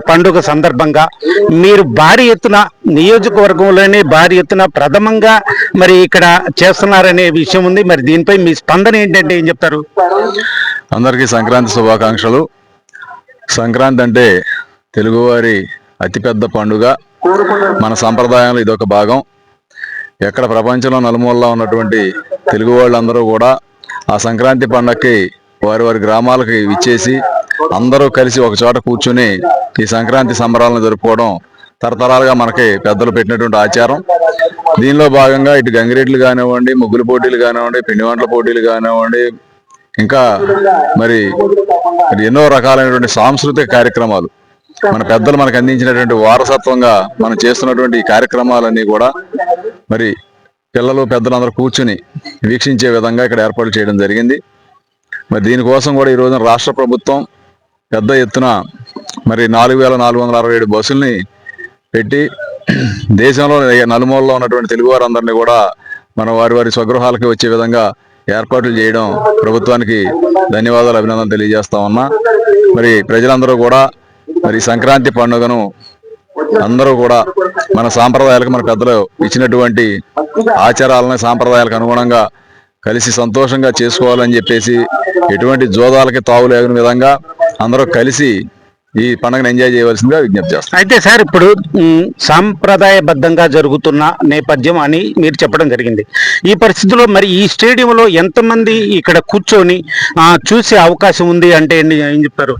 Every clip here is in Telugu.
పండుగ సందర్భంగా మీరు భారీ ఎత్తున నియోజకవర్గంలోనే భారీ ఎత్తున ప్రథమంగా మరి ఇక్కడ చేస్తున్నారనే విషయం ఉంది. మరి దీనిపై మీ స్పందన ఏంటంటే ఏం చెప్తారు? అందరికీ సంక్రాంతి శుభాకాంక్షలు. సంక్రాంతి అంటే తెలుగువారి అతిపెద్ద పండుగ. మన సంప్రదాయంలో ఇదొక భాగం. ఎక్కడ ప్రపంచంలో నలుమూలలో ఉన్నటువంటి తెలుగు వాళ్ళందరూ కూడా ఆ సంక్రాంతి పండగకి వారి వారి గ్రామాలకి విచ్చేసి అందరూ కలిసి ఒక చోట కూర్చుని ఈ సంక్రాంతి సంబరాలను జరుపుకోవడం తరతరాలుగా మనకి పెద్దలు పెట్టినటువంటి ఆచారం. దీనిలో భాగంగా ఇటు గంగిరెడ్లు కానివ్వండి, ముగ్గుల పోటీలు కానివ్వండి, పిండి వంటల పోటీలు కానివ్వండి, ఇంకా మరి ఎన్నో రకాలైనటువంటి సాంస్కృతిక కార్యక్రమాలు మన పెద్దలు మనకు అందించినటువంటి వారసత్వంగా మనం చేస్తున్నటువంటి ఈ కార్యక్రమాలన్నీ కూడా మరి పిల్లలు పెద్దలందరూ కూర్చుని వీక్షించే విధంగా ఇక్కడ ఏర్పాటు చేయడం జరిగింది. మరి దీనికోసం కూడా ఈ రోజున రాష్ట్ర ప్రభుత్వం పెద్ద ఎత్తున మరి 4,467 బస్సుల్ని పెట్టి దేశంలో నలుమూలలో ఉన్నటువంటి తెలుగు వారందరినీ కూడా మన వారి వారి స్వగృహాలకి వచ్చే విధంగా ఏర్పాట్లు చేయడం ప్రభుత్వానికి ధన్యవాదాలు, అభినందనలు తెలియజేస్తా ఉన్నా. మరి ప్రజలందరూ కూడా మరి సంక్రాంతి పండుగను అందరూ కూడా మన సాంప్రదాయాలకు మన పెద్దలు ఇచ్చినటువంటి ఆచారాలను సాంప్రదాయాలకు అనుగుణంగా కలిసి సంతోషంగా చేసుకోవాలని చెప్పేసి ఎటువంటి జోదాలకి తావు లేని విధంగా అందరూ కలిసి ఈ పండుగను ఎంజాయ్ చేయవలసిందిగా విజ్ఞప్తి చేస్తాం. అయితే సార్, ఇప్పుడు సాంప్రదాయబద్ధంగా జరుగుతున్న నేపథ్యం అని మీరు చెప్పడం జరిగింది. ఈ పరిస్థితుల్లో మరి ఈ స్టేడియంలో ఎంతమంది ఇక్కడ కూర్చొని చూసే అవకాశం ఉంది అంటే ఏం చెప్తారు?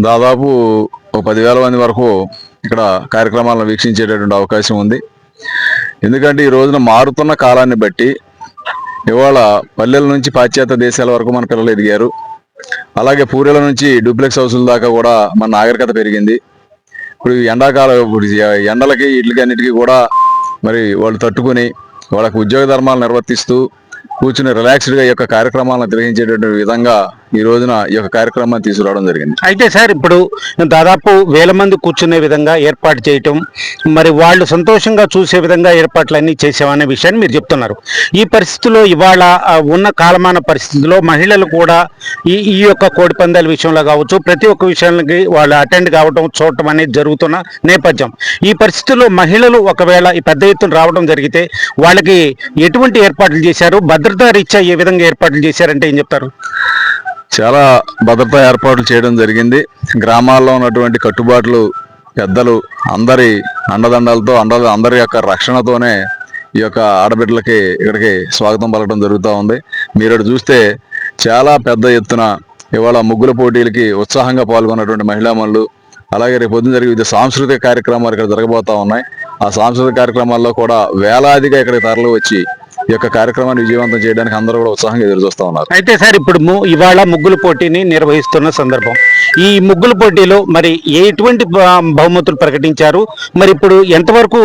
దాదాపు 10,000 మంది వరకు ఇక్కడ కార్యక్రమాలను వీక్షించేటటువంటి అవకాశం ఉంది. ఎందుకంటే ఈ రోజున మారుతున్న కాలాన్ని బట్టి ఇవాళ పల్లెల నుంచి పాశ్చాత్య దేశాల వరకు మన పిల్లలు ఎదిగారు. అలాగే పూరెల నుంచి డూప్లెక్స్ హౌసుల దాకా కూడా మన నాగరికత పెరిగింది. ఇప్పుడు ఎండాకాలం ఎండలకి వీటికి అన్నిటికీ కూడా మరి వాళ్ళు తట్టుకుని వాళ్ళకి ఉద్యోగ ధర్మాలు నిర్వర్తిస్తూ కూర్చుని రిలాక్స్డ్గా ఈ యొక్క కార్యక్రమాలను నిర్వహించేటటువంటి విధంగా ఈ రోజున ఈ యొక్క కార్యక్రమాన్ని తీసుకురావడం జరిగింది. అయితే సార్, ఇప్పుడు దాదాపు 1000 మంది కూర్చునే విధంగా ఏర్పాటు చేయటం, మరి వాళ్ళు సంతోషంగా చూసే విధంగా ఏర్పాట్లన్నీ చేసామనే విషయాన్ని మీరు చెప్తున్నారు. ఈ పరిస్థితుల్లో ఇవాళ ఉన్న కాలమాన పరిస్థితుల్లో మహిళలు కూడా ఈ యొక్క కోడి పందాల విషయంలో కావచ్చు, ప్రతి ఒక్క విషయానికి వాళ్ళు అటెండ్ కావటం చూడటం అనేది జరుగుతున్న నేపథ్యం. ఈ పరిస్థితుల్లో మహిళలు ఒకవేళ ఈ పెద్ద ఎత్తున రావడం జరిగితే వాళ్ళకి ఎటువంటి ఏర్పాట్లు చేశారు? భద్రతా రీత్యా ఏ విధంగా ఏర్పాట్లు చేశారంటే ఏం చెప్తారు? చాలా భద్రతా ఏర్పాట్లు చేయడం జరిగింది. గ్రామాల్లో ఉన్నటువంటి కట్టుబాట్లు పెద్దలు అందరి అండదండలతో అందరి యొక్క రక్షణతోనే ఈ యొక్క ఆడబిడ్డలకి ఇక్కడికి స్వాగతం పలకడం జరుగుతూ ఉంది. మీరు చూస్తే చాలా పెద్ద ఎత్తున ఇవాళ ముగ్గుల పోటీలకి ఉత్సాహంగా పాల్గొన్నటువంటి మహిళామణులు, అలాగే రేపు పొద్దున జరిగే వివిధ సాంస్కృతిక కార్యక్రమాలు ఇక్కడ జరగబోతా ఉన్నాయి. ఆ సాంస్కృతిక కార్యక్రమాల్లో కూడా వేలాదిగా ఇక్కడికి తరలి వచ్చి ఈ యొక్క కార్యక్రమాన్ని విజయవంతం చేయడానికి అందరూ కూడా ఉత్సాహంగా ఎదురు చూస్తూ ఉన్నారు. అయితే సార్, ఇప్పుడు ఇవాళ ముగ్గుల పోటీని నిర్వహిస్తున్న సందర్భం, ఈ ముగ్గుల పోటీలో మరి ఎటువంటి బహుమతులు ప్రకటించారు? మరి ఇప్పుడు ఎంతవరకు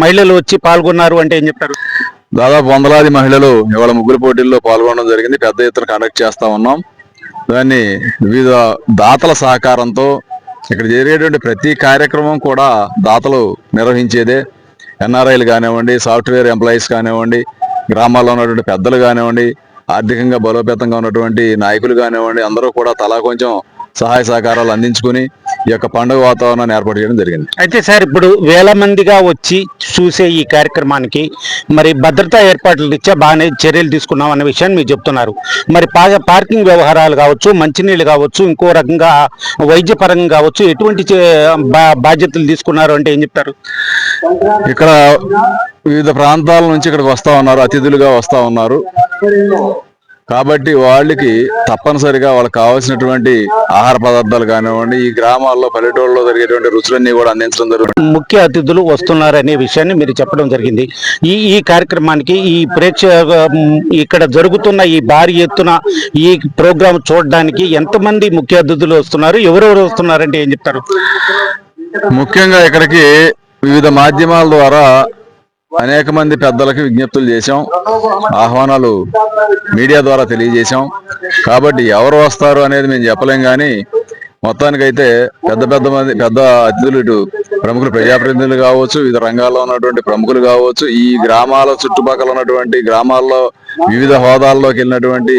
మహిళలు వచ్చి పాల్గొన్నారు అంటే ఏం చెప్తారు? దాదాపు వందలాది మహిళలు ఇవాళ ముగ్గుల పోటీల్లో పాల్గొనడం జరిగింది. పెద్ద ఎత్తున కండక్ట్ చేస్తా ఉన్నాం. దాన్ని వివిధ దాతల సహకారంతో ఇక్కడ జరిగేటువంటి ప్రతి కార్యక్రమం కూడా దాతలు నిర్వహించేదే. ఎన్ఆర్ఐలు కానివ్వండి, సాఫ్ట్వేర్ ఎంప్లాయీస్ కానివ్వండి, గ్రామాల్లో ఉన్నటువంటి పెద్దలు కానివ్వండి, ఆర్థికంగా బలోపేతంగా ఉన్నటువంటి నాయకులు కానివ్వండి, అందరూ కూడా తలా కొంచెం సహాయ సహకారాలు అందించుకుని ఈ యొక్క పండుగ వాతావరణాన్ని ఏర్పాటు చేయడం జరిగింది. అయితే సార్, ఇప్పుడు 1000 మందిగా వచ్చి చూసే ఈ కార్యక్రమానికి మరి భద్రతా ఏర్పాట్ల రీత్యా బాగానే చర్యలు తీసుకున్నాం అనే విషయాన్ని మీరు చెప్తున్నారు. మరి పార్కింగ్ వ్యవహారాలు కావచ్చు, మంచినీళ్ళు కావచ్చు, ఇంకో రకంగా వైద్యపరంగా కావచ్చు, ఎటువంటి బాధ్యతలు తీసుకున్నారు అంటే ఏం చెప్తారు? ఇక్కడ వివిధ ప్రాంతాల నుంచి ఇక్కడికి వస్తా ఉన్నారు, అతిథులుగా వస్తా ఉన్నారు. కాబట్టి వాళ్ళకి తప్పనిసరిగా వాళ్ళకి కావాల్సినటువంటి ఆహార పదార్థాలు కానివ్వండి, ఈ గ్రామాల్లో పల్లెటూళ్ళలో జరిగేటువంటి రుచులన్నీ కూడా అందించడం జరుగుతుంది. ముఖ్య అతిథులు వస్తున్నారనే విషయాన్ని మీరు చెప్పడం జరిగింది. ఈ కార్యక్రమానికి ఈ ఇక్కడ జరుగుతున్న ఈ భారీ ఎత్తున ఈ ప్రోగ్రాం చూడడానికి ఎంతమంది ముఖ్య అతిథులు వస్తున్నారు, ఎవరెవరు వస్తున్నారంటే ఏం చెప్తారు? ముఖ్యంగా ఇక్కడికి వివిధ మాధ్యమాల ద్వారా అనేక మంది పెద్దలకి విజ్ఞప్తులు చేశాం, ఆహ్వానాలు మీడియా ద్వారా తెలియజేశాం. కాబట్టి ఎవరు వస్తారు అనేది మేము చెప్పలేం. కానీ మొత్తానికైతే పెద్ద అతిథులు, ఇటు ప్రముఖులు, ప్రజాప్రతినిధులు కావచ్చు, వివిధ రంగాల్లో ఉన్నటువంటి ప్రముఖులు కావచ్చు, ఈ గ్రామాల చుట్టుపక్కల ఉన్నటువంటి గ్రామాల్లో వివిధ హోదాల్లోకి వెళ్ళినటువంటి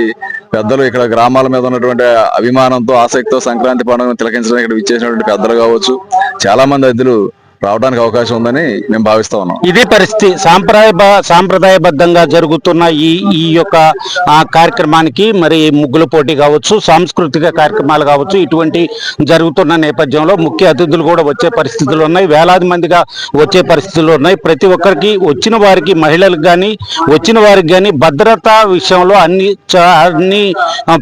పెద్దలు ఇక్కడ గ్రామాల మీద ఉన్నటువంటి అభిమానంతో ఆసక్తితో సంక్రాంతి పండుగను తిలకించడానికి ఇక్కడ విచ్చేసినటువంటి పెద్దలు కావచ్చు, చాలా మంది అతిథులు రావడానికి అవకాశం ఉందని మేము భావిస్తా ఉన్నాం. ఇదే పరిస్థితి సాంప్రదాయబద్ధంగా జరుగుతున్న ఈ యొక్క కార్యక్రమానికి మరి ముగ్గుల పోటీ కావచ్చు, సాంస్కృతిక కార్యక్రమాలు కావచ్చు, ఇటువంటి జరుగుతున్న నేపథ్యంలో ముఖ్య అతిథులు కూడా వచ్చే పరిస్థితులు ఉన్నాయి, వేలాది మందిగా వచ్చే పరిస్థితులు ఉన్నాయి. ప్రతి ఒక్కరికి వచ్చిన వారికి, మహిళలకు కానీ వచ్చిన వారికి కానీ భద్రతా విషయంలో అన్ని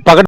పగ